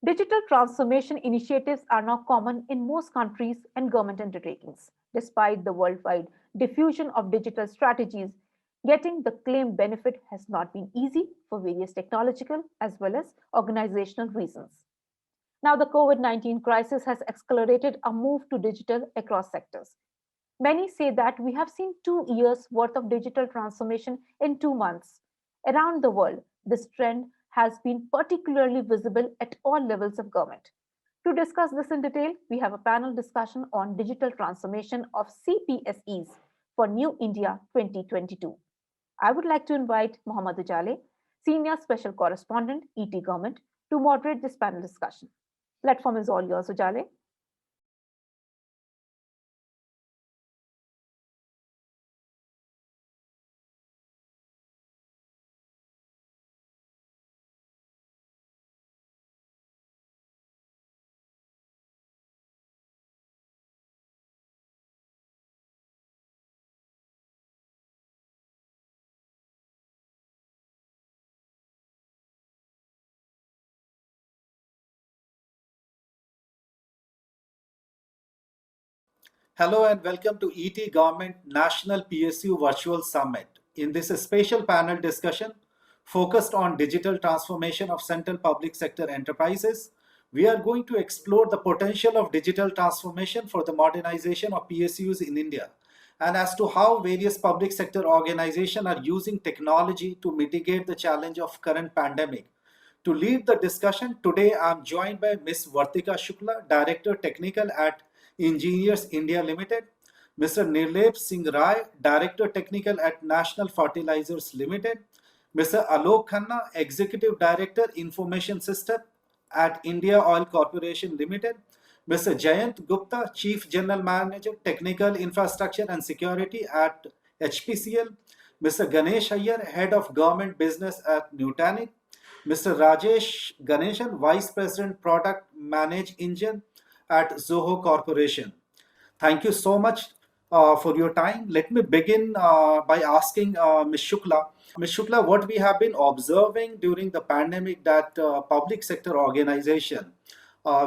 Digital transformation initiatives are now common in most countries and government undertakings. Despite the worldwide diffusion of digital strategies, getting the claimed benefit has not been easy for various technological as well as organizational reasons. Now, the COVID 19 crisis has accelerated a move to digital across sectors. Many say that we have seen 2 years worth of digital transformation in 2 months. Around the world, this trend has been particularly visible at all levels of government. To discuss this in detail, we have a panel discussion on digital transformation of CPSEs for New India 2022. I would like to invite Mohammad Ujale, Senior Special Correspondent, ET Government, to moderate this panel discussion. Platform is all yours, Ujale. Hello and welcome to ET Government National PSU Virtual Summit. In this special panel discussion focused on digital transformation of central public sector enterprises, we are going to explore the potential of digital transformation for the modernization of PSUs in India and as to how various public sector organizations are using technology to mitigate the challenge of current pandemic. To lead the discussion, today I am joined by Ms. Vartika Shukla, Director Technical at Engineers India Limited, Mr. Nirlep Singh Rai, Director Technical at National Fertilizers Limited, Mr. Alok Khanna, Executive Director Information System at India Oil Corporation Limited, Mr. Jayant Gupta, Chief General Manager Technical Infrastructure and Security at HPCL, Mr. Ganesh Iyer, Head of Government Business at Nutanix, Mr. Rajesh Ganeshan, Vice President Product Manage Engine at Zoho Corporation. Thank you so much for your time. Let me begin by asking Ms. Shukla. Ms. Shukla, what we have been observing during the pandemic that public sector organization,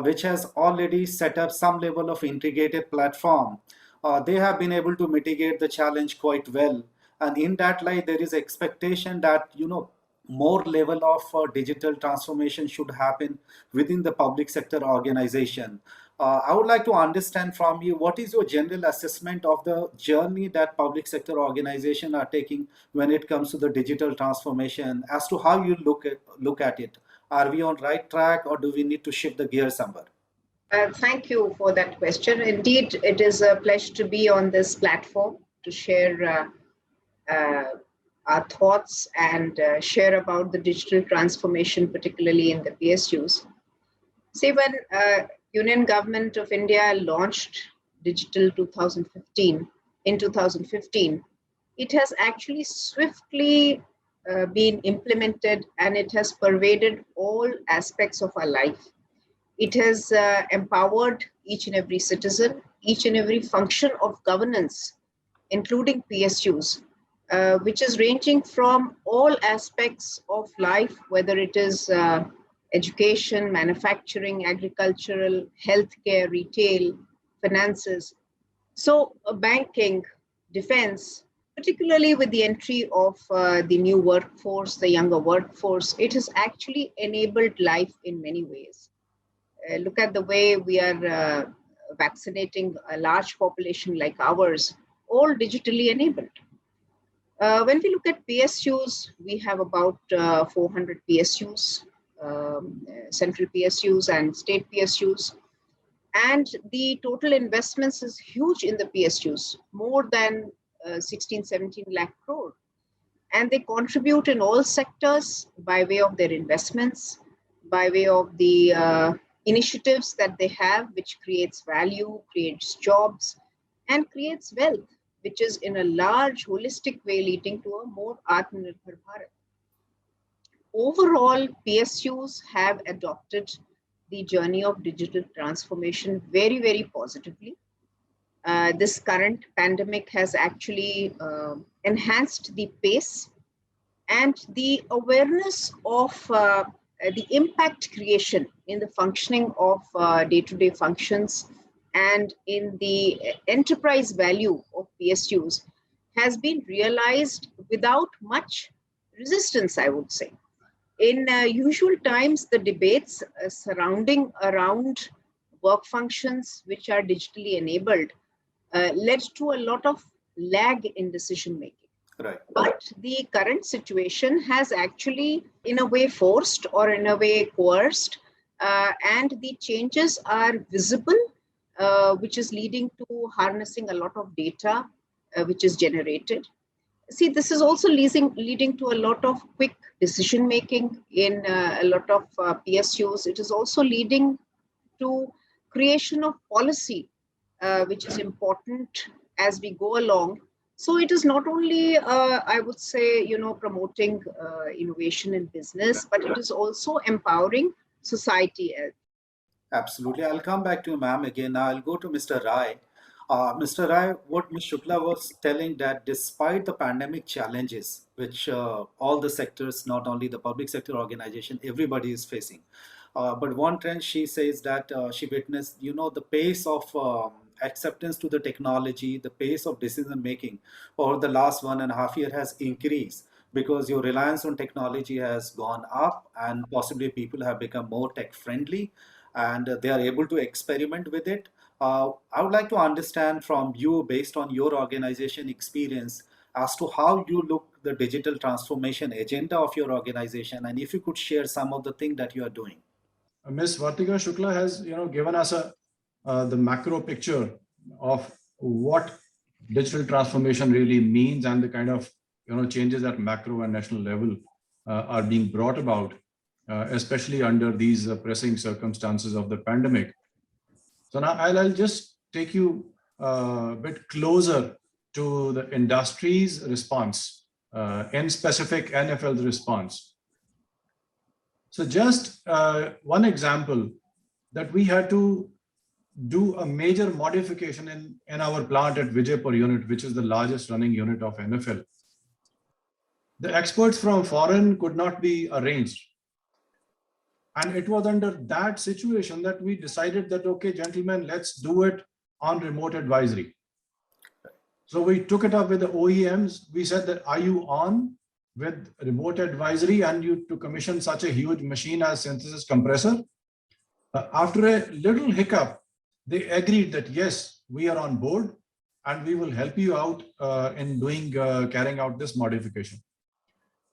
which has already set up some level of integrated platform, they have been able to mitigate the challenge quite well. And in that light, there is expectation that, more level of digital transformation should happen within the public sector organization. I would like to understand from you what is your general assessment of the journey that public sector organizations are taking when it comes to the digital transformation, as to how you look at it. Are we on right track or do we need to shift the gear somewhere? Thank you for that question. Indeed, it is a pleasure to be on this platform to share our thoughts and share about the digital transformation, particularly in the PSUs. See, when Union Government of India launched Digital 2015, in 2015, it has actually swiftly been implemented and it has pervaded all aspects of our life. It has empowered each and every citizen, each and every function of governance, including PSUs, which is ranging from all aspects of life, whether it is education, manufacturing, agricultural, healthcare, retail, finances. So banking, defense, particularly with the entry of the new workforce, the younger workforce, it has actually enabled life in many ways. Look at the way we are vaccinating a large population like ours, all digitally enabled. When we look at PSUs, we have about 400 PSUs, central PSUs and state PSUs. And the total investments is huge in the PSUs, more than 16, 17 lakh crore. And they contribute in all sectors by way of their investments, by way of the initiatives that they have, which creates value, creates jobs, and creates wealth, which is in a large holistic way leading to a more Atmanirbhar Bharat. Overall, PSUs have adopted the journey of digital transformation very, very positively. This current pandemic has actually enhanced the pace and the awareness of the impact creation in the functioning of day-to-day functions and in the enterprise value of PSUs has been realized without much resistance, I would say. In usual times, the debates surrounding around work functions which are digitally enabled led to a lot of lag in decision making. Right. But the current situation has actually, in a way, forced or in a way coerced, and the changes are visible, which is leading to harnessing a lot of data which is generated. See, this is also leading to a lot of quick decision making in a lot of PSUs. It is also leading to creation of policy, which is important as we go along. So it is not only, I would say, promoting innovation in business, but it is also empowering society. Absolutely. I'll come back to you, ma'am, again. Now I'll go to Mr. Rai. Mr. Rai, what Ms. Shukla was telling that despite the pandemic challenges, which all the sectors, not only the public sector organization, everybody is facing. But one trend she says that she witnessed, the pace of acceptance to the technology, the pace of decision making over the last 1.5 years has increased because your reliance on technology has gone up and possibly people have become more tech friendly and they are able to experiment with it. I would like to understand from you, based on your organization experience, as to how you look the digital transformation agenda of your organization, and if you could share some of the things that you are doing. Ms. Vartika Shukla has, given us the macro picture of what digital transformation really means and the kind of changes at macro and national level are being brought about, especially under these pressing circumstances of the pandemic. So now I'll just take you a bit closer to the industry's response, in specific NFL's response. So just one example, that we had to do a major modification in our plant at Vijaypur unit, which is the largest running unit of NFL. The experts from foreign could not be arranged. And it was under that situation that we decided that, okay, gentlemen, let's do it on remote advisory. So we took it up with the OEMs. We said that, are you on with remote advisory and you to commission such a huge machine as synthesis compressor? After a little hiccup, they agreed that yes, we are on board and we will help you out in carrying out this modification.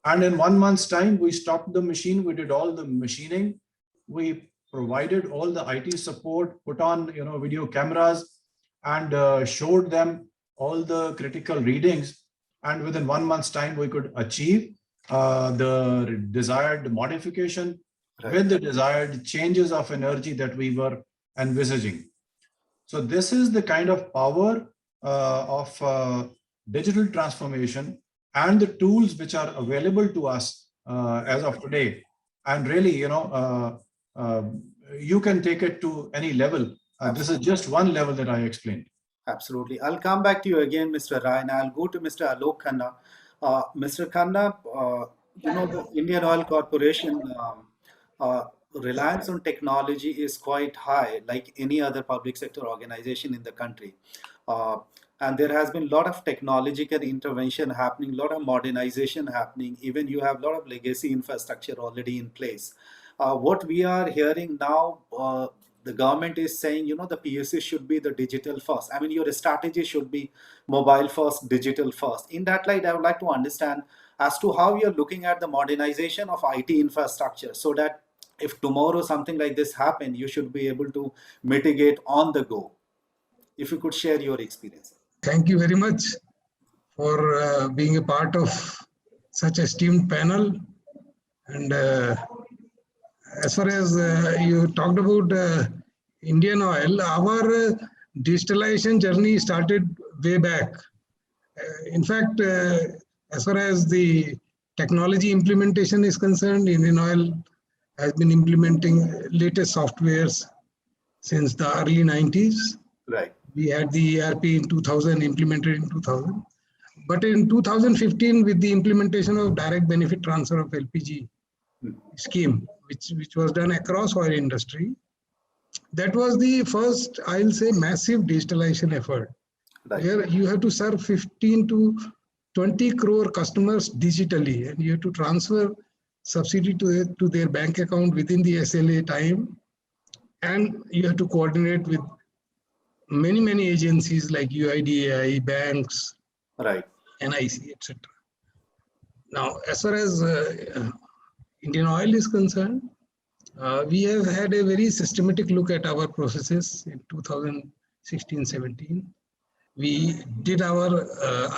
And in 1 month's time, we stopped the machine. We did all the machining. We provided all the IT support, put on video cameras, and showed them all the critical readings. And within 1 month's time, we could achieve the desired modification with the desired changes of energy that we were envisaging. So this is the kind of power of digital transformation and the tools which are available to us as of today. And really, you can take it to any level. This is just one level that I explained. Absolutely. I'll come back to you again, Mr. Rai, and I'll go to Mr. Alok Khanna. Mr. Khanna, the Indian Oil Corporation reliance on technology is quite high, like any other public sector organization in the country. And there has been a lot of technological intervention happening, a lot of modernization happening. Even you have a lot of legacy infrastructure already in place. What we are hearing now, the government is saying, the PSU should be the digital first. I mean, your strategy should be mobile first, digital first. In that light, I would like to understand as to how you're looking at the modernization of IT infrastructure, so that if tomorrow something like this happens, you should be able to mitigate on the go. If you could share your experience. Thank you very much for being a part of such a esteemed panel. And as far as you talked about Indian Oil, our digitalization journey started way back. In fact, as far as the technology implementation is concerned, Indian Oil has been implementing latest softwares since the early 90s. Right. We had the ERP in 2000, implemented in 2000. But in 2015, with the implementation of direct benefit transfer of LPG, scheme, which was done across oil industry. That was the first, I'll say, massive digitalization effort, Right. where you have to serve 15 to 20 crore customers digitally, and you have to transfer subsidy to their bank account within the SLA time, and you have to coordinate with many agencies like UIDAI, banks, Right. NIC, etc. Now, as far as Indian Oil is concerned, we have had a very systematic look at our processes in 2016-17. We did our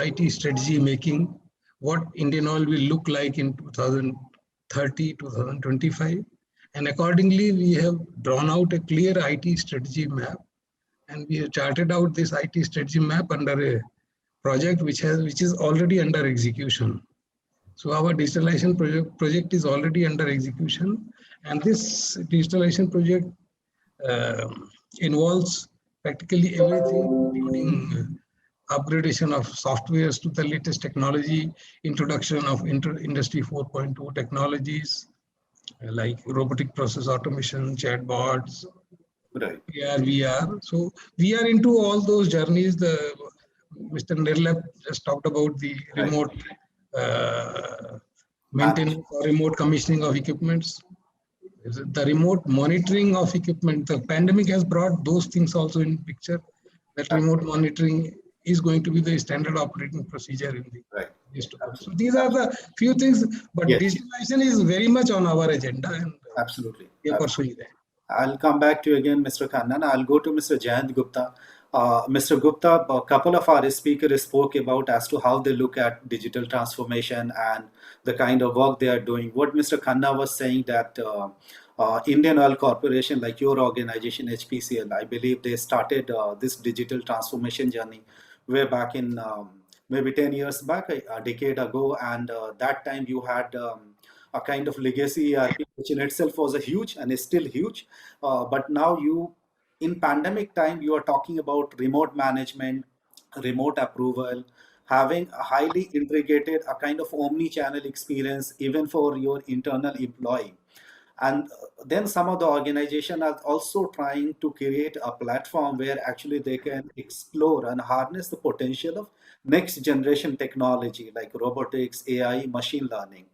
IT strategy making, what Indian Oil will look like in 2030, 2025. And accordingly, we have drawn out a clear IT strategy map. And we have charted out this IT strategy map under a project which is already under execution. So our digitalization project is already under execution. And this digitalization project involves practically everything, including upgradation of softwares to the latest technology, introduction of Industry 4.2 technologies like robotic process automation, chatbots, Right. AR, VR. So we are into all those journeys. Mr. Nirlap just talked about the remote maintenance or remote commissioning of equipments. The remote monitoring of equipment. The pandemic has brought those things also in picture. That remote monitoring is going to be the standard operating procedure in the Right. years to come. So these are the few things, but Yes. digitalization is very much on our agenda, and Absolutely. we are pursuing that. I'll come back to you again, Mr. Khanna. I'll go to Mr. Jayant Gupta. Mr. Gupta, a couple of our speakers spoke about as to how they look at digital transformation and the kind of work they are doing. What Mr. Khanna was saying that Indian Oil Corporation, like your organization, HPCL, I believe they started this digital transformation journey way back in maybe 10 years back, a decade ago. And that time you had a kind of legacy ERP, which in itself was a huge and is still huge. But now in pandemic time, you are talking about remote management, remote approval, having a highly integrated, a kind of omni-channel experience, even for your internal employee. And then some of the organization are also trying to create a platform where actually they can explore and harness the potential of next generation technology like robotics, AI, machine learning,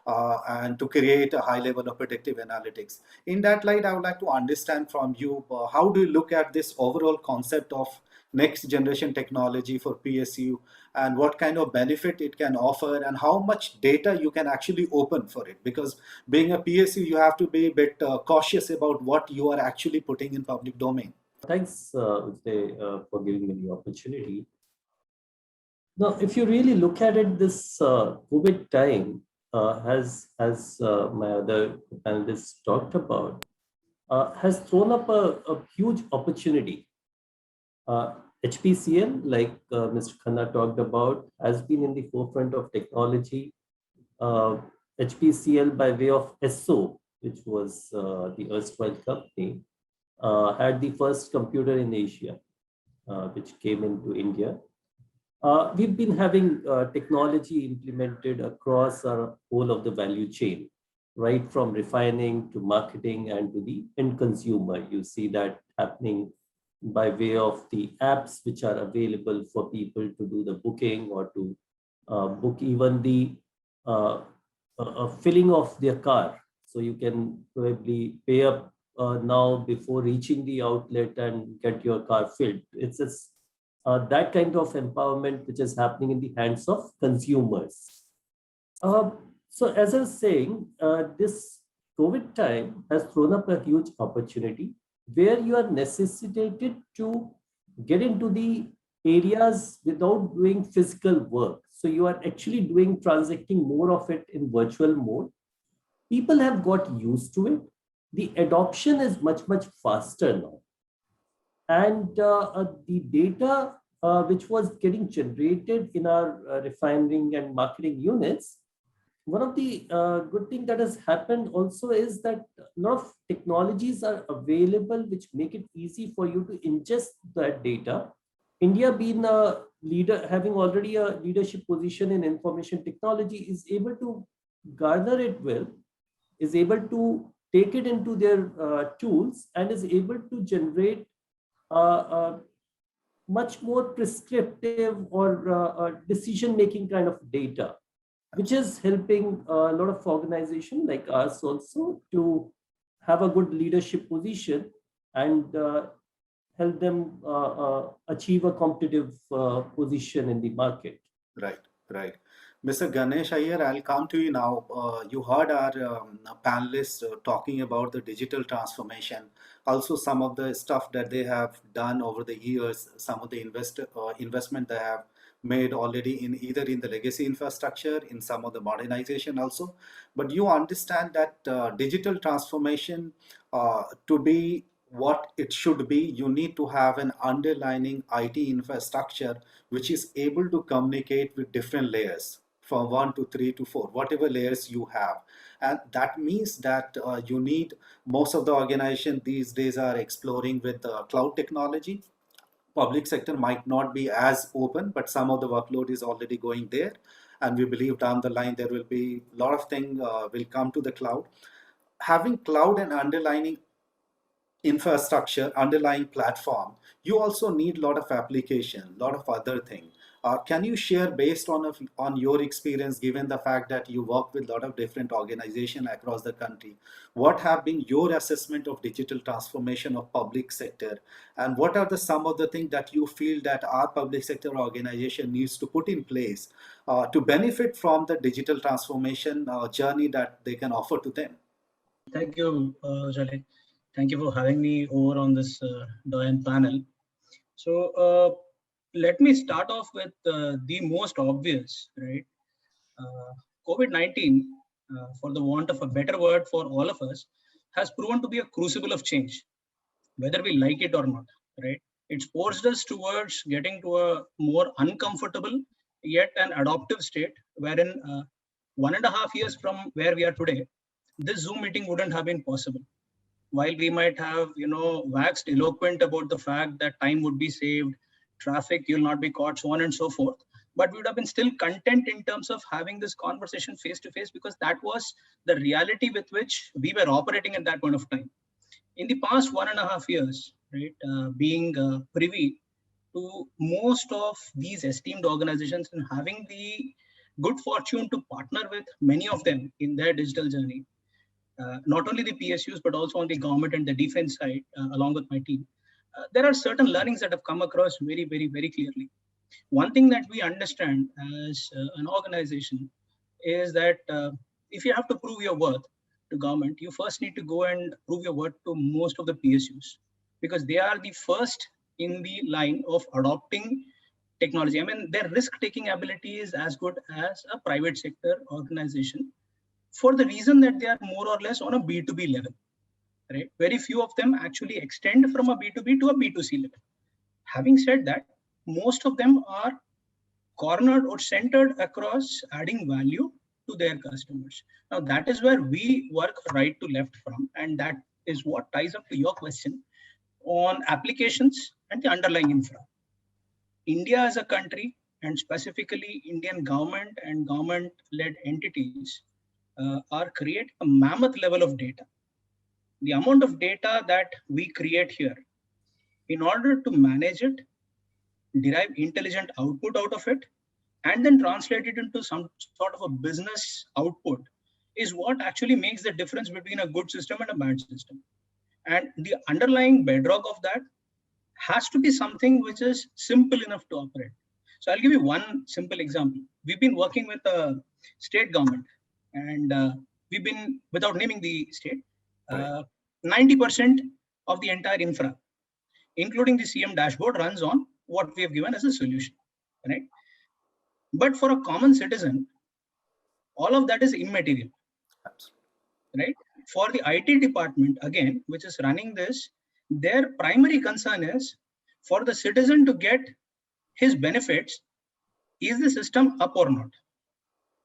and to create a high level of predictive analytics. In that light, I would like to understand from you, how do you look at this overall concept of next generation technology for PSU, and what kind of benefit it can offer, and how much data you can actually open for it? Because being a PSU, you have to be a bit cautious about what you are actually putting in public domain. Thanks, Ujjay, for giving me the opportunity. Now, if you really look at it, this COVID time, as my other panelists talked about, has thrown up a huge opportunity. HPCL, like Mr. Khanna talked about, has been in the forefront of technology. HPCL, by way of ESSO, which was the erstwhile company, had the first computer in Asia, which came into India. We've been having technology implemented across our whole of the value chain, right from refining to marketing and to the end consumer. You see that happening by way of the apps which are available for people to do the booking or to book even the filling of their car. So you can probably pay up now before reaching the outlet and get your car filled. It's just that kind of empowerment which is happening in the hands of consumers. So as I was saying, this COVID time has thrown up a huge opportunity where you are necessitated to get into the areas without doing physical work. So you are actually transacting more of it in virtual mode. People have got used to it. The adoption is much, much faster now. And the data which was getting generated in our refining and marketing units, one of the good thing that has happened also is that a lot of technologies are available which make it easy for you to ingest that data. India being a leader, having already a leadership position in information technology, is able to garner it well is able to take it into their tools and is able to generate much more prescriptive or decision-making kind of data, which is helping a lot of organizations like us also to have a good leadership position and help them achieve a competitive position in the market. Right, right. Mr. Ganesh Iyer, I'll come to you now. You heard our panelists talking about the digital transformation, also some of the stuff that they have done over the years, some of the investment they have made already in either in the legacy infrastructure, in some of the modernization also. But you understand that digital transformation to be what it should be, you need to have an underlying IT infrastructure which is able to communicate with different layers from 1 to 3 to 4, whatever layers you have. And that means that you need, most of the organization these days are exploring with cloud technology. Public sector might not be as open, but some of the workload is already going there. And we believe down the line there will be a lot of things will come to the cloud. Having cloud and underlying infrastructure, underlying platform, you also need a lot of application, a lot of other things. Can you share based on your experience, given the fact that you work with a lot of different organizations across the country, what have been your assessment of digital transformation of public sector, and what are some of the things that you feel that our public sector organization needs to put in place to benefit from the digital transformation journey that they can offer to them? Thank you, Jalil. Thank you for having me over on this Doyen panel. So let me start off with the most obvious, right? COVID-19, for the want of a better word for all of us, has proven to be a crucible of change, whether we like it or not, right? It's forced us towards getting to a more uncomfortable yet an adaptive state, wherein 1.5 years from where we are today, this Zoom meeting wouldn't have been possible. While we might have, waxed eloquent about the fact that time would be saved, traffic, you'll not be caught, so on and so forth, but we would have been still content in terms of having this conversation face to face, because that was the reality with which we were operating at that point of time. In the past 1.5 years, right, being privy to most of these esteemed organizations and having the good fortune to partner with many of them in their digital journey, not only the PSUs, but also on the government and the defense side, along with my team, there are certain learnings that have come across very, very, very clearly. One thing that we understand as an organization is that if you have to prove your worth to government, you first need to go and prove your worth to most of the PSUs, because they are the first in the line of adopting technology. I mean, their risk-taking ability is as good as a private sector organization, for the reason that they are more or less on a B2B level, right? Very few of them actually extend from a B2B to a B2C level. Having said that, most of them are cornered or centered across adding value to their customers. Now, that is where we work right to left from, and that is what ties up to your question on applications and the underlying infra. India as a country, and specifically Indian government and government-led entities, are create a mammoth level of data. The amount of data that we create here, in order to manage it, derive intelligent output out of it, and then translate it into some sort of a business output, is what actually makes the difference between a good system and a bad system. And the underlying bedrock of that has to be something which is simple enough to operate. So I'll give you one simple example. We've been working with a state government, and we've been, without naming the state, 90% of the entire infra, including the CM dashboard, runs on what we have given as a solution, right? But for a common citizen, all of that is immaterial, right? For the IT department, again, which is running this, their primary concern is for the citizen to get his benefits. Is the system up or not?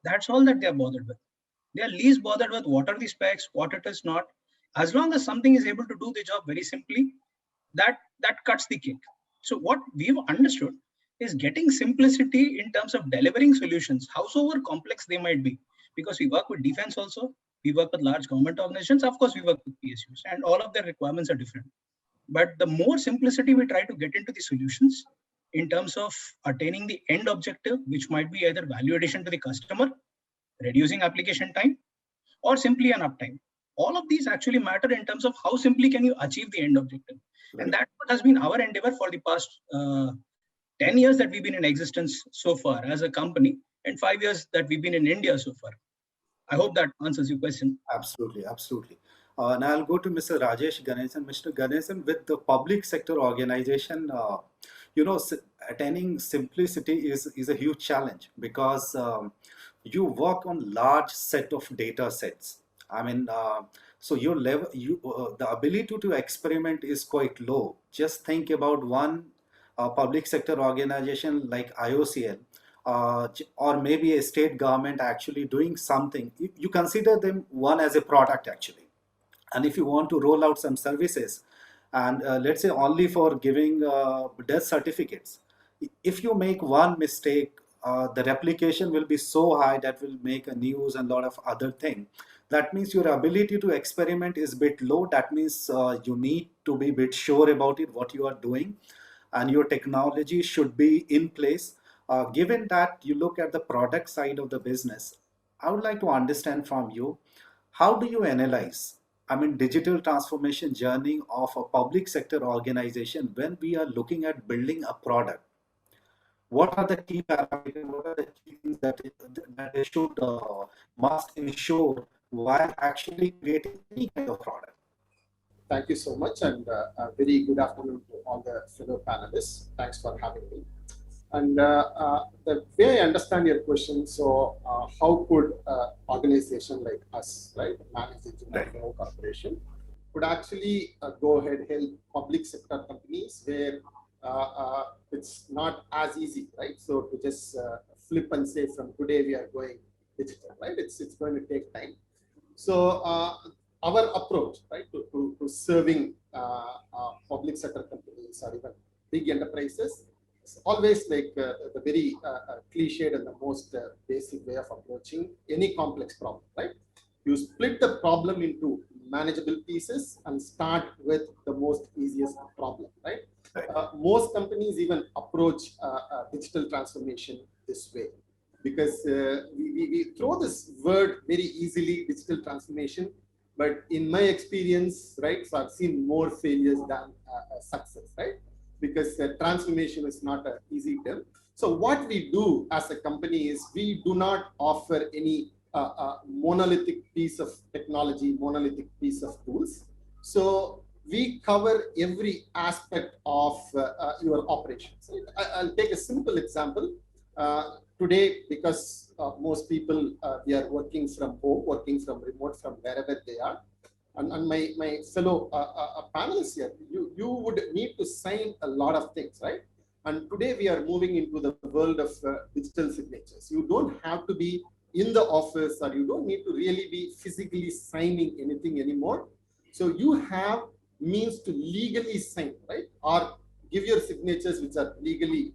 That's all that they are bothered with. They are least bothered with what are the specs, what it is not. As long as something is able to do the job very simply, that cuts the cake. So what we've understood is getting simplicity in terms of delivering solutions, howsoever complex they might be, because we work with defense also, We work with large government organizations. Of course, we work with PSUs, and all of their requirements are different. But the more simplicity we try to get into the solutions in terms of attaining the end objective, which might be either value addition to the customer, reducing application time, or simply an uptime. All of these actually matter in terms of how simply can you achieve the end objective. And that's what has been our endeavor for the past 10 years that we've been in existence so far as a company, and 5 years that we've been in India so far. I hope that answers your question. Absolutely, absolutely. Now I'll go to Mr. Rajesh Ganesan. Mr. Ganesan, with the public sector organization, attaining simplicity is a huge challenge because you work on large set of data sets. I mean, so your level, the ability to experiment is quite low. Just think about one public sector organization like IOCL, or maybe a state government actually doing something. You consider them one as a product actually, and if you want to roll out some services, and let's say only for giving death certificates, if you make one mistake, the replication will be so high that will make a news and a lot of other things. That means your ability to experiment is a bit low. That means you need to be a bit sure about it, what you are doing, and your technology should be in place. Given that you look at the product side of the business, I would like to understand from you, how do you analyze, digital transformation journey of a public sector organization when we are looking at building a product? What are the key parameters? What are the key things that they should must ensure while actually creating any kind of product? Thank you so much, and a very good afternoon to all the fellow panelists. Thanks for having me. And the way I understand your question, so how could organization like us, right, manage digital corporation, could actually go ahead help public sector companies where it's not as easy, right? So to just flip and say from today we are going digital, right? It's going to take time. So our approach, right, to serving public sector companies or even big enterprises, it's always like the very cliched and the most basic way of approaching any complex problem, right? You split the problem into manageable pieces and start with the most easiest problem, right? Most companies even approach digital transformation this way because we throw this word very easily, digital transformation, but in my experience, right, so I've seen more failures than success, right? Because transformation is not an easy term. So what we do as a company is we do not offer any monolithic piece of technology, monolithic piece of tools. So we cover every aspect of your operations. I'll take a simple example. Today, because most people, we are working from home, working from remote, from wherever they are. And my fellow panelists here, you would need to sign a lot of things, right? And today we are moving into the world of digital signatures. You don't have to be in the office, or you don't need to really be physically signing anything anymore. So you have means to legally sign, right? Or give your signatures which are legally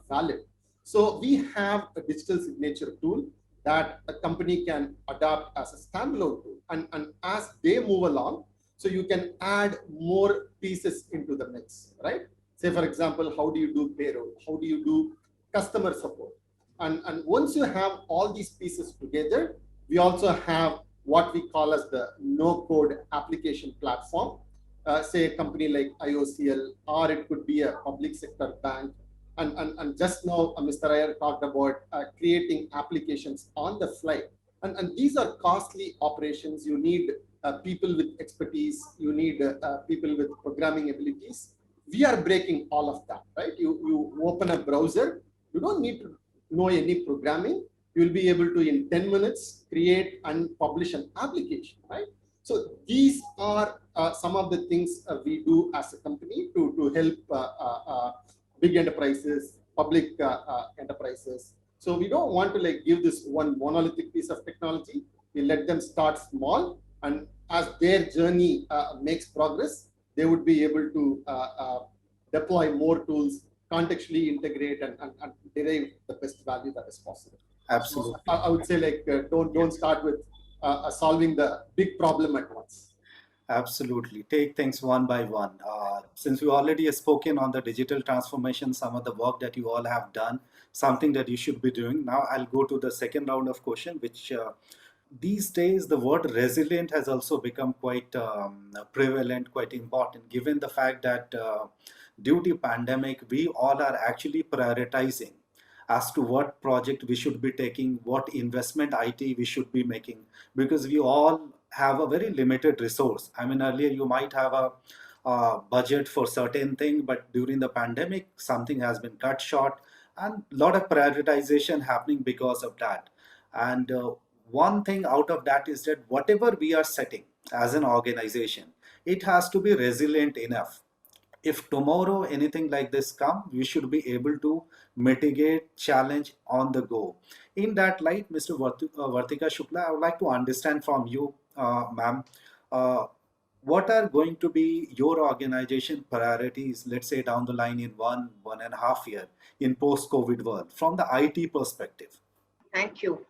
valid. So we have a digital signature tool that a company can adopt as a standalone tool. And as they move along, so you can add more pieces into the mix, right? Say, for example, how do you do payroll? How do you do customer support? And once you have all these pieces together, we also have what we call as the no-code application platform. Say a company like IOCL, or it could be a public sector bank. And just now, Mr. Iyer talked about creating applications on the fly. And these are costly operations. You need people with expertise. You need people with programming abilities. We are breaking all of that, right? You open a browser. You don't need to know any programming. You'll be able to, in 10 minutes, create and publish an application, right? So these are some of the things we do as a company to help big enterprises, public enterprises. So we don't want to give this one monolithic piece of technology. We let them start small, and as their journey makes progress, they would be able to deploy more tools, contextually integrate, and derive the best value that is possible. Absolutely. So I would say don't start with solving the big problem at once. Absolutely. Take things one by one. Since we already have spoken on the digital transformation, some of the work that you all have done, something that you should be doing. Now I'll go to the second round of question, which these days the word resilient has also become quite prevalent, quite important, given the fact that due to pandemic, we all are actually prioritizing as to what project we should be taking, what investment IT we should be making, because we all have a very limited resource. I mean, earlier you might have a budget for certain thing, but during the pandemic, something has been cut short, and a lot of prioritization happening because of that. And one thing out of that is that whatever we are setting as an organization, it has to be resilient enough. If tomorrow anything like this come, we should be able to mitigate challenge on the go. In that light, Mr. Vartika Shukla, I would like to understand from you, ma'am, what are going to be your organization priorities, let's say down the line in 1.5 year in post-COVID world from the IT perspective? Thank you.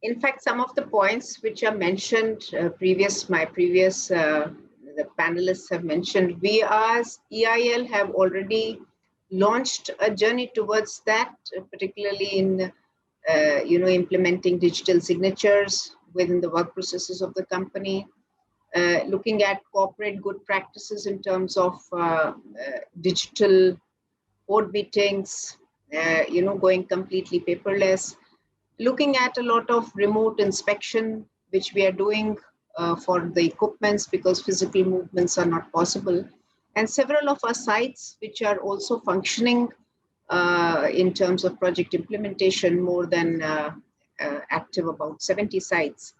In fact, some of the points which are mentioned, the panelists have mentioned, we as EIL have already launched a journey towards that, particularly in implementing digital signatures within the work processes of the company, looking at corporate good practices in terms of digital board meetings, going completely paperless, looking at a lot of remote inspection, which we are doing for the equipments because physical movements are not possible. And several of our sites, which are also functioning in terms of project implementation, more than active, about 70 sites.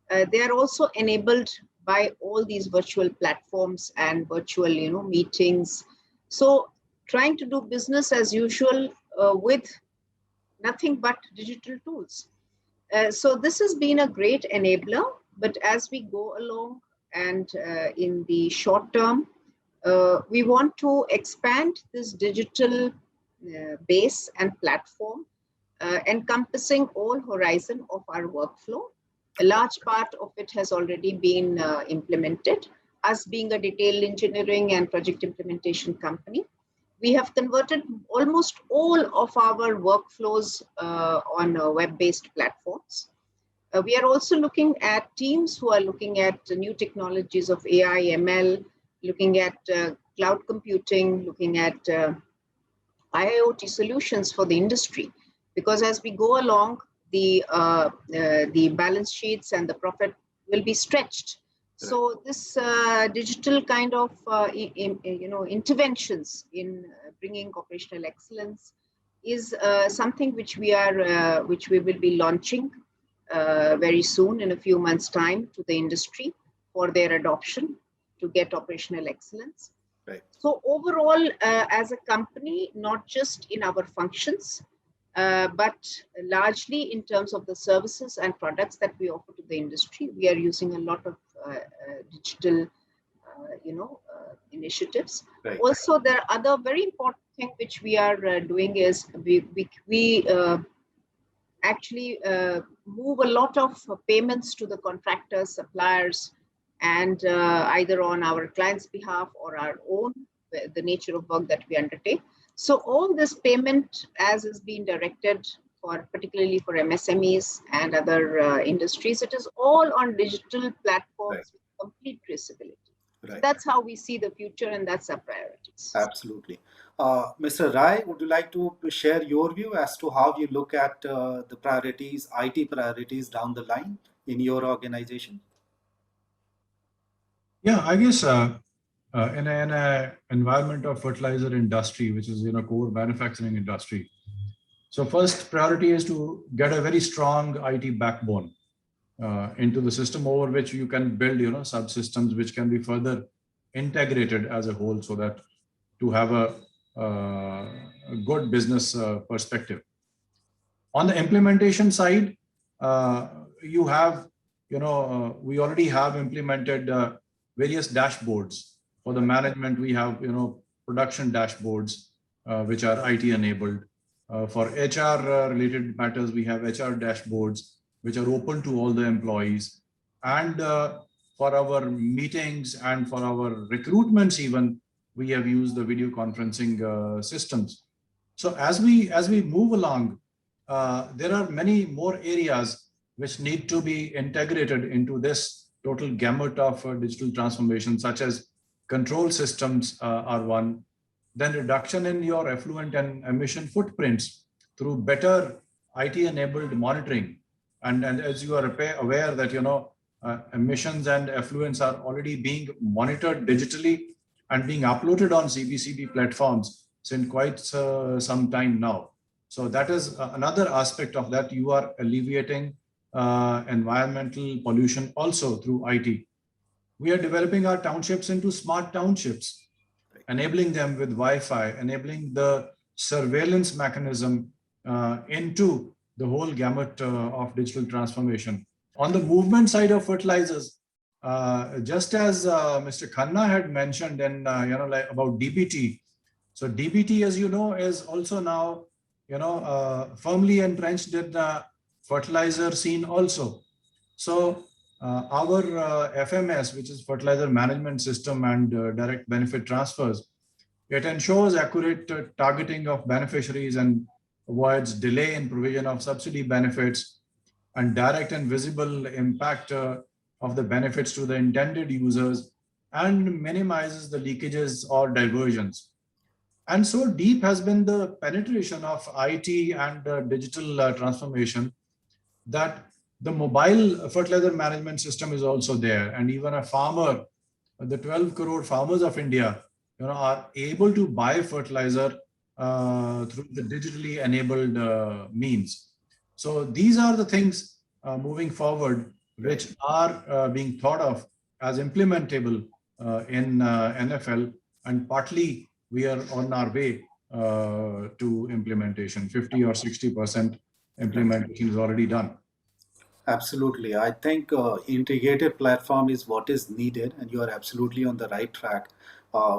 They are also enabled by all these virtual platforms and virtual meetings. So trying to do business as usual with nothing but digital tools. So this has been a great enabler, but as we go along and in the short term, we want to expand this digital base and platform encompassing all horizon of our workflow. A large part of it has already been implemented. Us being a detailed engineering and project implementation company, we have converted almost all of our workflows on web-based platforms. We are also looking at teams who are looking at new technologies of AI, ML, looking at cloud computing, looking at IoT solutions for the industry. Because as we go along, the balance sheets and the profit will be stretched. So this digital kind of interventions in bringing operational excellence is something which we will be launching very soon in a few months' time to the industry for their adoption to get operational excellence. Right. So overall, as a company, not just in our functions, but largely in terms of the services and products that we offer to the industry, we are using a lot of digital, initiatives. Right. Also, there are other very important thing which we are doing is we actually move a lot of payments to the contractors, suppliers, and either on our client's behalf or our own, the nature of work that we undertake. So all this payment, as is being directed for particularly for MSMEs and other industries, it is all on digital platforms. Right. With complete traceability. Right. So that's how we see the future, and that's our priorities. Absolutely. Mr. Rai, would you like to share your view as to how you look at the priorities, IT priorities down the line in your organization? Yeah, I guess in an environment of fertilizer industry, which is core manufacturing industry. So first priority is to get a very strong IT backbone into the system over which you can build subsystems which can be further integrated as a whole, so that to have a good business perspective. On the implementation side, you have we already have implemented various dashboards for the management. We have production dashboards which are IT enabled. For HR related matters, we have HR dashboards. which are open to all the employees. And for our meetings and for our recruitments even, we have used the video conferencing systems. So as we move along, there are many more areas which need to be integrated into this total gamut of digital transformation, such as control systems are one, then reduction in your effluent and emission footprints through better IT-enabled monitoring. And as you are aware that, you know, emissions and effluents are already being monitored digitally and being uploaded on CBCB platforms since quite some time now. So that is another aspect of that. You are alleviating environmental pollution also through IT. We are developing our townships into smart townships, enabling them with Wi-Fi, enabling the surveillance mechanism into the whole gamut of digital transformation. On the movement side of fertilizers, just as Mr. Khanna had mentioned, and like about DBT. So DBT, as you know, is also now firmly entrenched in the fertilizer scene also. So our FMS, which is Fertilizer Management System and Direct Benefit Transfers, it ensures accurate targeting of beneficiaries and avoids delay in provision of subsidy benefits and direct and visible impact of the benefits to the intended users, and minimizes the leakages or diversions. And so deep has been the penetration of IT and digital transformation that the mobile fertilizer management system is also there. And even a farmer, the 12 crore farmers of India, are able to buy fertilizer through the digitally enabled means. So these are the things moving forward, which are being thought of as implementable in NFL, and partly we are on our way to implementation. 50 or 60% implementation is already done. Absolutely. I think integrated platform is what is needed, and you are absolutely on the right track.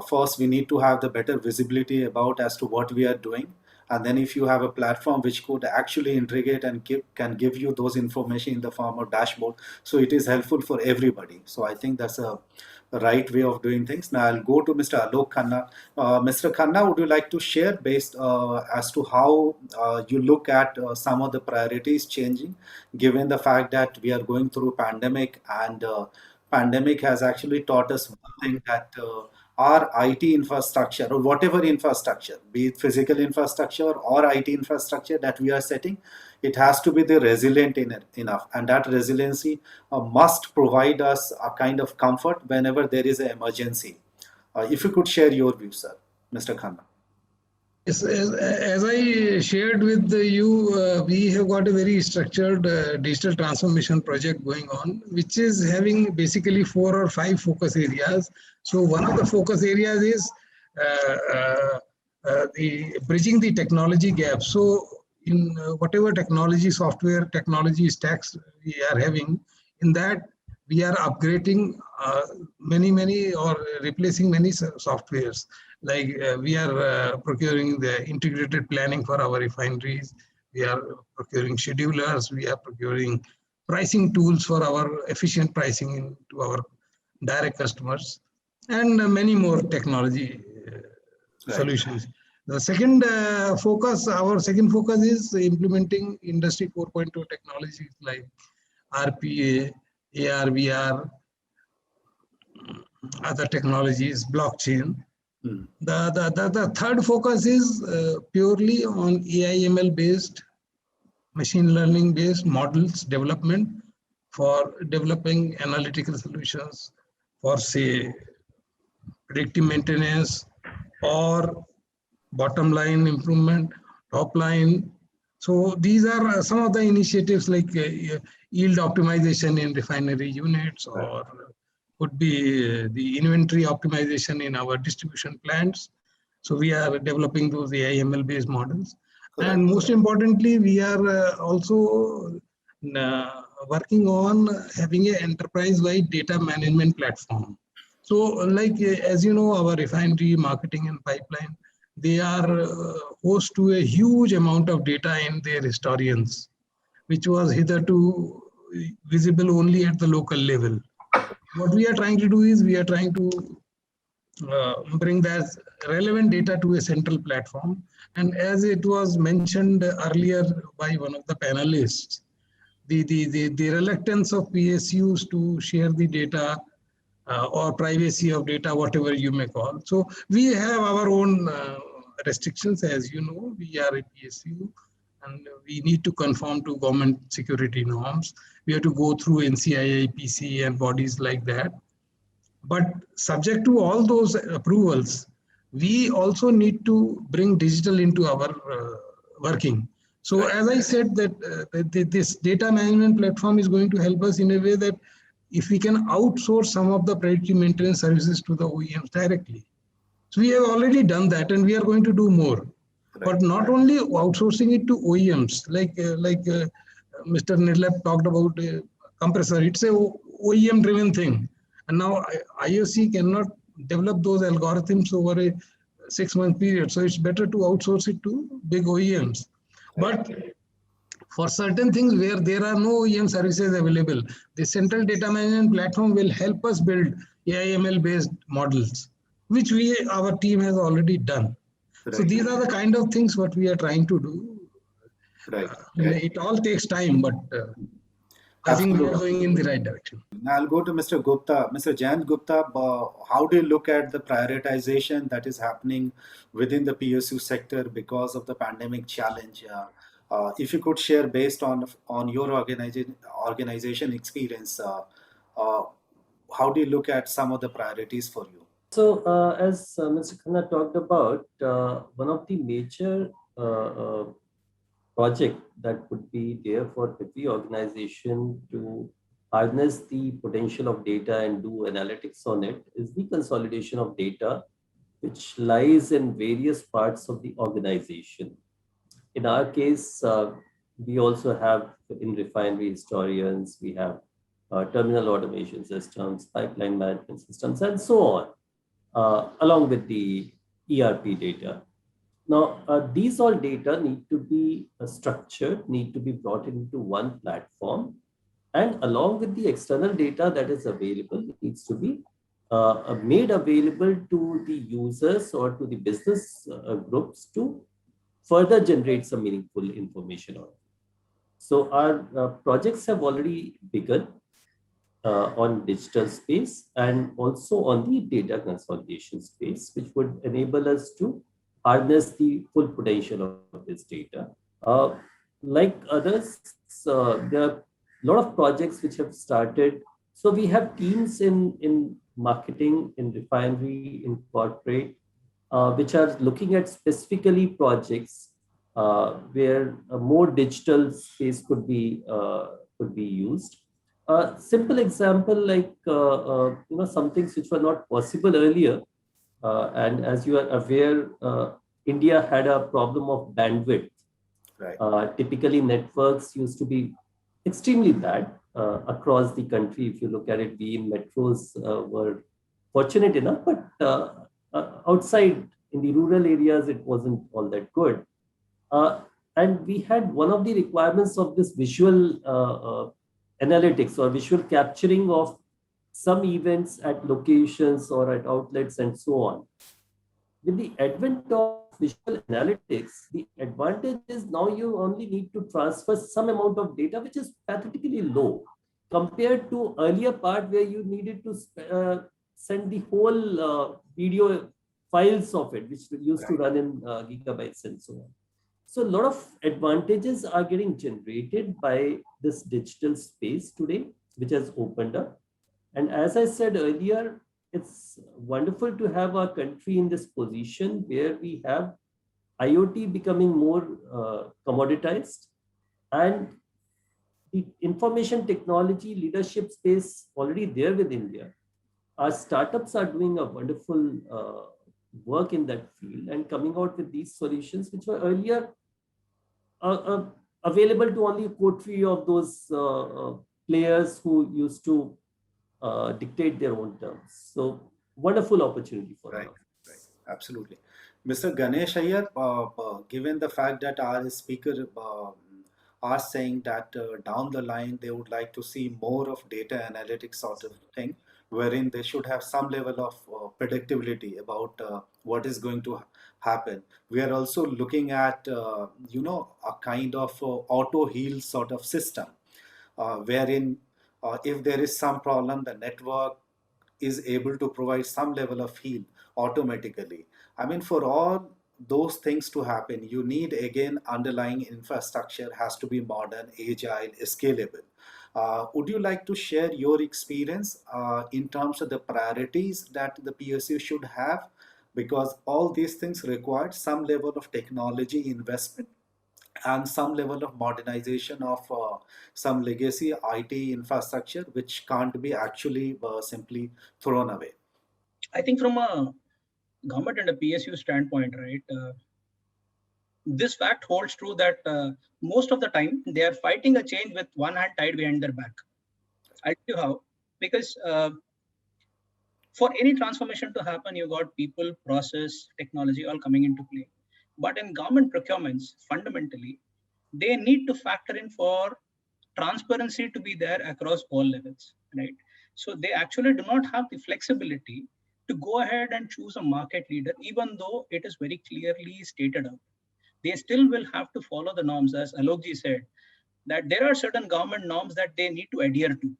First, we need to have the better visibility about as to what we are doing. And then if you have a platform which could actually integrate and can give you those information in the form of dashboard, so it is helpful for everybody. So I think that's a right way of doing things. Now I'll go to Mr. Alok Khanna. Mr. Khanna, would you like to share based as to how you look at some of the priorities changing, given the fact that we are going through pandemic, and pandemic has actually taught us one thing, that our IT infrastructure, or whatever infrastructure, be it physical infrastructure or IT infrastructure that we are setting, it has to be the resilient enough, and that resiliency must provide us a kind of comfort whenever there is an emergency. If you could share your view, sir, Mr. Khanna. Yes, as I shared with you, we have got a very structured digital transformation project going on, which is having basically 4 or 5 focus areas. So one of the focus areas is the bridging the technology gap. So in whatever technology, software technology stacks we are having, in that we are upgrading many or replacing many softwares. Like we are procuring the integrated planning for our refineries. We are procuring schedulers. We are procuring pricing tools for our efficient pricing to our direct customers, and many more technology solutions. The second focus, our second focus is implementing Industry 4.0 technologies like RPA, AR, VR, other technologies, blockchain. The third focus is purely on AI ML based, machine learning based models development for developing analytical solutions for, say, predictive maintenance or bottom line improvement, top line. So these are some of the initiatives like yield optimization in refinery units, or could be the inventory optimization in our distribution plants. So we are developing those AI ML based models. Correct. And most importantly, we are also working on having an enterprise-wide data management platform. So like, as you know, our refinery, marketing and pipeline, they are host to a huge amount of data in their historians, which was hitherto visible only at the local level. What we are trying to do is we are trying to bring that relevant data to a central platform. And as it was mentioned earlier by one of the panelists, the reluctance of PSUs to share the data or privacy of data, whatever you may call. So we have our own restrictions, as you know. We are a PSU and we need to conform to government security norms. We have to go through NCII, PC and bodies like that. But subject to all those approvals, we also need to bring digital into our working. So as I said, that this data management platform is going to help us in a way that if we can outsource some of the predictive maintenance services to the OEMs directly. So we have already done that and we are going to do more. But not only outsourcing it to OEMs, like Mr. Nirlap talked about compressor, it's a OEM driven thing. And now IOC cannot develop those algorithms over a 6-month period. So it's better to outsource it to big OEMs. But for certain things where there are no OEM services available, the central data management platform will help us build AI/ML based models, which our team has already done. So these are the kind of things what we are trying to do. It all takes time, but I think we are going in the right direction. Now I'll go to Mr. Gupta. Mr. Jayant Gupta, how do you look at the prioritization that is happening within the PSU sector because of the pandemic challenge? If you could share based on your organization experience, how do you look at some of the priorities for you? So as Mr. Khanna talked about, one of the major project that would be there for every organization to harness the potential of data and do analytics on it is the consolidation of data, which lies in various parts of the organization. In our case, we also have in refinery historians, we have terminal automation systems, pipeline management systems, and so on, along with the ERP data. Now, these all data need to be structured, need to be brought into one platform, and along with the external data that is available, it needs to be made available to the users or to the business groups to further generate some meaningful information on it. So our projects have already begun on digital space and also on the data consolidation space, which would enable us to harness the full potential of this data. Like others, there are a lot of projects which have started. So we have teams in marketing, in refinery, in corporate, which are looking at specifically projects where a more digital space could be used. Simple example, like some things which were not possible earlier, and as you are aware, India had a problem of bandwidth. Right. Typically, networks used to be extremely bad across the country. If you look at it, we in metros were fortunate enough, but outside in the rural areas, it wasn't all that good. And we had one of the requirements of this visual analytics or visual capturing of some events at locations or at outlets and so on. With the advent of visual analytics, the advantage is now you only need to transfer some amount of data, which is pathetically low compared to earlier part where you needed to send the whole video files of it, which used to run in gigabytes and so on. So a lot of advantages are getting generated by this digital space today, which has opened up. And as I said earlier, it's wonderful to have our country in this position where we have IoT becoming more commoditized and the information technology leadership space already there with India. Our startups are doing a wonderful work in that field and coming out with these solutions, which were earlier available to only a coterie of those players who used to dictate their own terms. So wonderful opportunity for us. Right, absolutely. Mr. Ganesh Iyer, given the fact that our speaker are saying that down the line they would like to see more of data analytics sort of thing, wherein they should have some level of predictability about what is going to happen. We are also looking at a kind of auto heal sort of system, wherein if there is some problem, the network is able to provide some level of heal automatically. I mean, for all those things to happen, you need, again, underlying infrastructure has to be modern, agile, scalable. Would you like to share your experience in terms of the priorities that the PSU should have? Because all these things require some level of technology investment and some level of modernization of some legacy IT infrastructure, which can't be actually simply thrown away. I think from a government and a PSU standpoint, right, this fact holds true that most of the time they are fighting a change with one hand tied behind their back. I'll tell you how. Because for any transformation to happen, you got people, process, technology all coming into play. But in government procurements, fundamentally, they need to factor in for transparency to be there across all levels, right? So they actually do not have the flexibility to go ahead and choose a market leader, even though it is very clearly stated out. They still will have to follow the norms, as Alokji said, that there are certain government norms that they need to adhere to.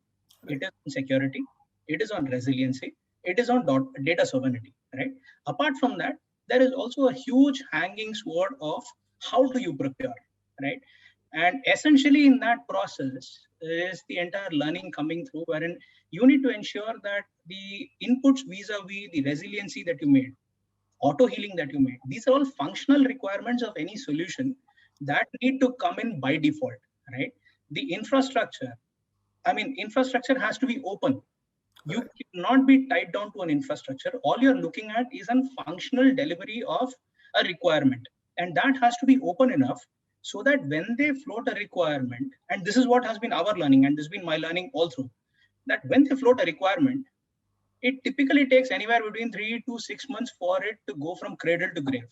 It is on security, it is on resiliency, it is on data sovereignty, right? Apart from that, there is also a huge hanging sword of how do you procure, right? And essentially in that process is the entire learning coming through, wherein you need to ensure that the inputs vis-a-vis the resiliency that you made, auto healing that you made, these are all functional requirements of any solution that need to come in by default, right? The infrastructure, I mean, infrastructure has to be open. You cannot be tied down to an infrastructure. All you're looking at is a functional delivery of a requirement. And that has to be open enough so that when they float a requirement, and this is what has been our learning, and this has been my learning all through, that when they float a requirement, it typically takes anywhere between 3 to 6 months for it to go from cradle to grave.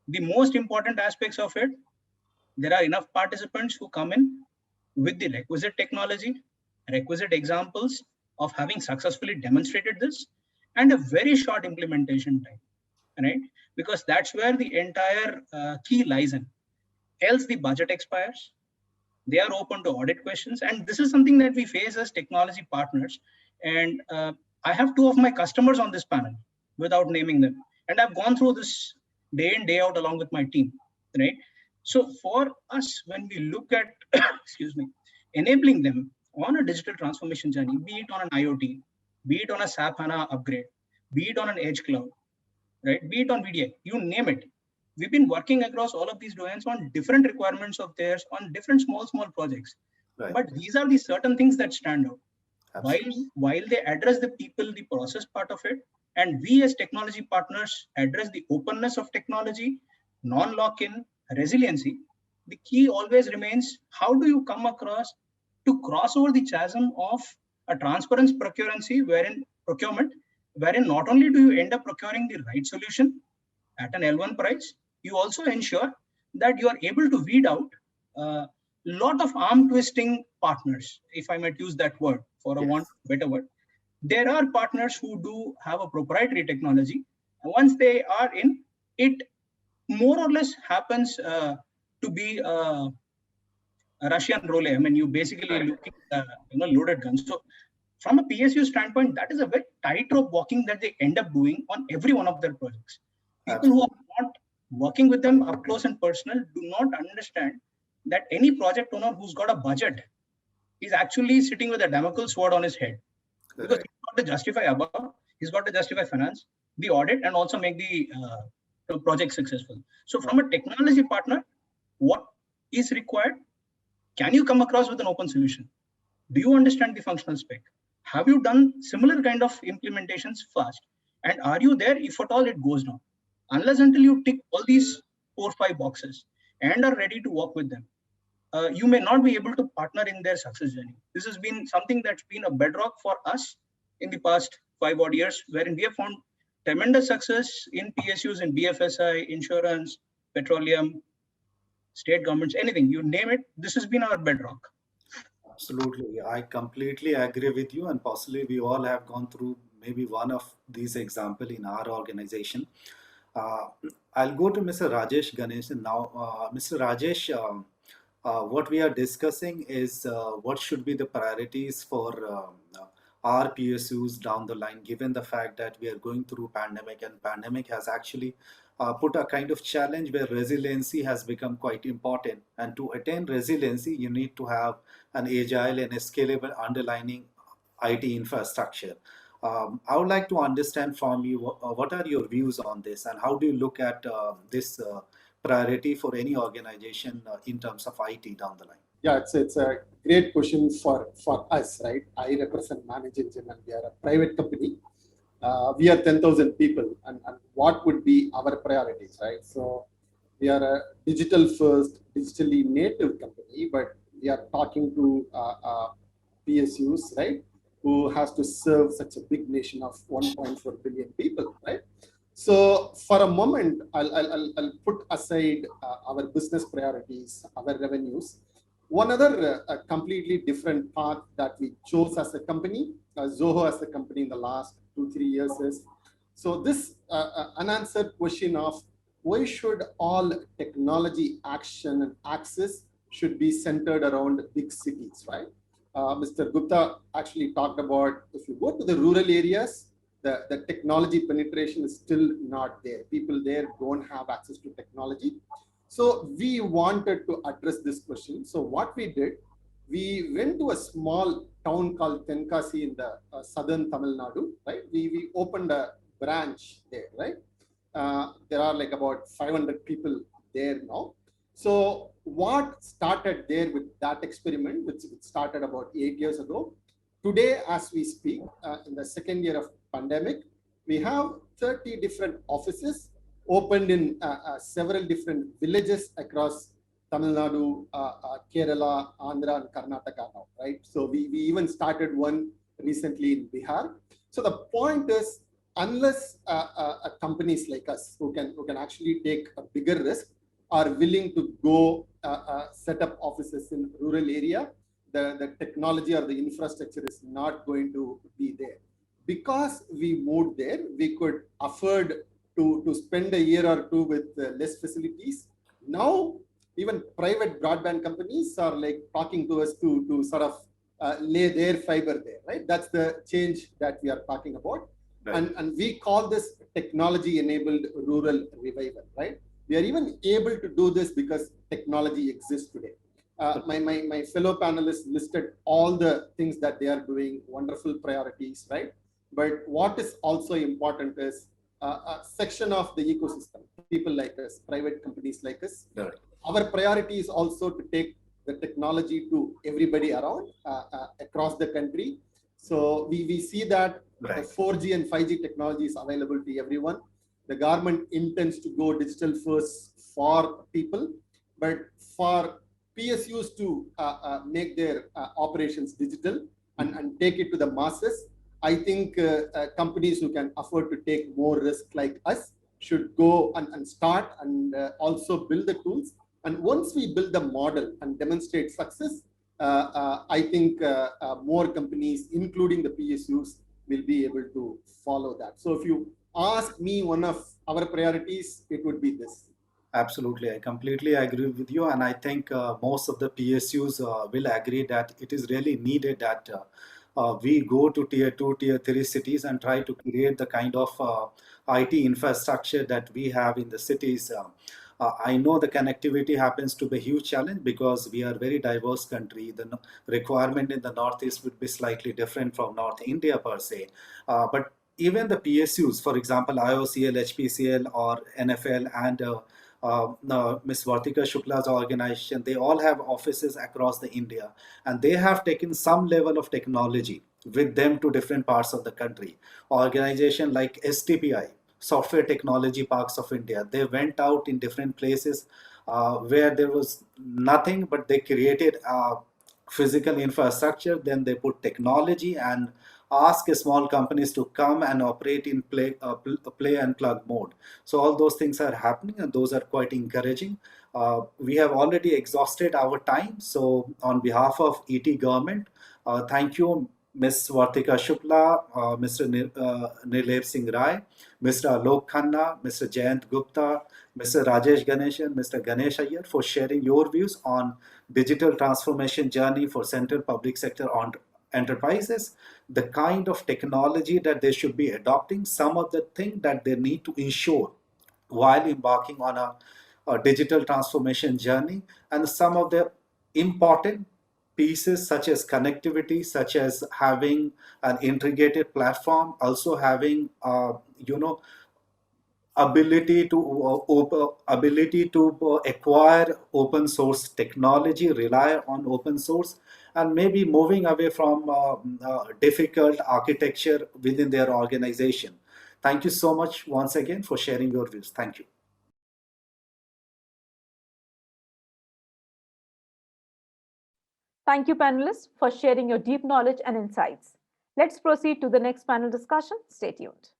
The most important aspects of it, there are enough participants who come in with the requisite technology, requisite examples of having successfully demonstrated this, and a very short implementation time, right? Because that's where the entire key lies in. Else the budget expires, they are open to audit questions, and this is something that we face as technology partners. And I have two of my customers on this panel without naming them, and I've gone through this day in, day out along with my team, right? So for us, when we look at, excuse me, enabling them on a digital transformation journey, be it on an IoT, be it on a SAP HANA upgrade, be it on an edge cloud, right? Be it on VDI, you name it. We've been working across all of these domains on different requirements of theirs on different small projects. Right. But these are the certain things that stand out. While they address the people, the process part of it, and we as technology partners address the openness of technology, non-lock-in, resiliency, the key always remains, how do you come across to cross over the chasm of a transparency procurement, wherein not only do you end up procuring the right solution at an L1 price, you also ensure that you are able to weed out a lot of arm twisting partners, if I might use that word for a want better word. There are partners who do have a proprietary technology. And once they are in, it more or less happens to be a Russian roulette. I mean, you basically looking at loaded guns. So from a PSU standpoint, that is a very tightrope walking that they end up doing on every one of their projects. People who are not working with them up close and personal do not understand that any project owner who's got a budget is actually sitting with a Damocles sword on his head. Because he's got to justify above, he's got to justify finance, the audit, and also make the project successful. So from a technology partner, what is required? Can you come across with an open solution? Do you understand the functional spec? Have you done similar kind of implementations fast? And are you there if at all it goes down? Unless until you tick all these 4 or 5 boxes and are ready to work with them, you may not be able to partner in their success journey. This has been something that's been a bedrock for us in the past 5 odd years, wherein we have found tremendous success in PSUs in BFSI, insurance, petroleum, state governments, anything, you name it, this has been our bedrock. Absolutely. I completely agree with you. And possibly we all have gone through maybe one of these example in our organization. Uh, I'll go to Mr. Rajesh Ganesan now. Mr. Rajesh, what we are discussing is what should be the priorities for our PSUs down the line, given the fact that we are going through pandemic, and pandemic has actually put a kind of challenge where resiliency has become quite important. And to attain resiliency, you need to have an agile and a scalable underlying IT infrastructure. I would like to understand from you what are your views on this, and how do you look at this priority for any organization in terms of IT down the line? Yeah, it's a great question for us, right? I represent Manage Engine, and we are a private company. We are 10,000 people, and what would be our priorities, right? So we are a digital first, digitally native company, but we are talking to PSUs, right? Who has to serve such a big nation of 1.4 billion people, right? So for a moment, I'll put aside our business priorities, our revenues. One other completely different path that we chose as a company, Zoho as a company in the last 2-3 years is, so this unanswered question of why should all technology action and access should be centered around big cities, right? Mr. Gupta actually talked about, if you go to the rural areas, the technology penetration is still not there. People there don't have access to technology. So we wanted to address this question. So what we did, we went to a small town called Tenkasi in the southern Tamil Nadu, right? We opened a branch there, right? There are like about 500 people there now. So what started there with that experiment, which started about 8 years ago, today as we speak, in the second year of pandemic, we have 30 different offices opened in several different villages across Tamil Nadu, Kerala, Andhra, and Karnataka now, right? So we even started one recently in Bihar. So the point is, unless companies like us who can actually take a bigger risk are willing to go set up offices in rural area, the technology or the infrastructure is not going to be there. Because we moved there, we could afford to spend a year or two with less facilities. Now, even private broadband companies are like talking to us to sort of lay their fiber there, right? That's the change that we are talking about. Right. And we call this technology-enabled rural revival, right? We are even able to do this because technology exists today. My fellow panelists listed all the things that they are doing, wonderful priorities, right? But what is also important is a section of the ecosystem, people like us, private companies like us. Right. Our priority is also to take the technology to everybody around, across the country. So we see that right. The 4G and 5G technology is available to everyone. The government intends to go digital first for people, but for PSUs to make their operations digital and take it to the masses, I think companies who can afford to take more risk like us should go and start and also build the tools. And once we build the model and demonstrate success, I think more companies, including the PSUs, will be able to follow that. So if you ask me one of our priorities, it would be this. Absolutely. I completely agree with you. And I think most of the PSUs will agree that it is really needed that we go to tier 2, tier 3 cities and try to create the kind of IT infrastructure that we have in the cities. I know the connectivity happens to be a huge challenge because we are a very diverse country. The requirement in the Northeast would be slightly different from North India per se. But even the PSUs, for example, IOCL, HPCL, or NFL, and Ms. Vartika Shukla's organization, they all have offices across the India, and they have taken some level of technology with them to different parts of the country. Organization like STPI, Software Technology Parks of India, they went out in different places where there was nothing, but they created physical infrastructure, then they put technology and ask small companies to come and operate in play and plug mode. So all those things are happening, and those are quite encouraging. We have already exhausted our time. So on behalf of ET government, thank you, Ms. Vartika Shukla, Mr. Nilep Singh Rai, Mr. Alok Khanna, Mr. Jayant Gupta, Mr. Rajesh Ganeshan, Mr. Ganesh Iyer for sharing your views on digital transformation journey for central public sector on enterprises, the kind of technology that they should be adopting, some of the things that they need to ensure while embarking on a digital transformation journey, and some of the important pieces such as connectivity, such as having an integrated platform, also having ability to acquire open source technology, rely on open source, and maybe moving away from difficult architecture within their organization. Thank you so much once again for sharing your views. Thank you. Thank you, panelists, for sharing your deep knowledge and insights. Let's proceed to the next panel discussion. Stay tuned.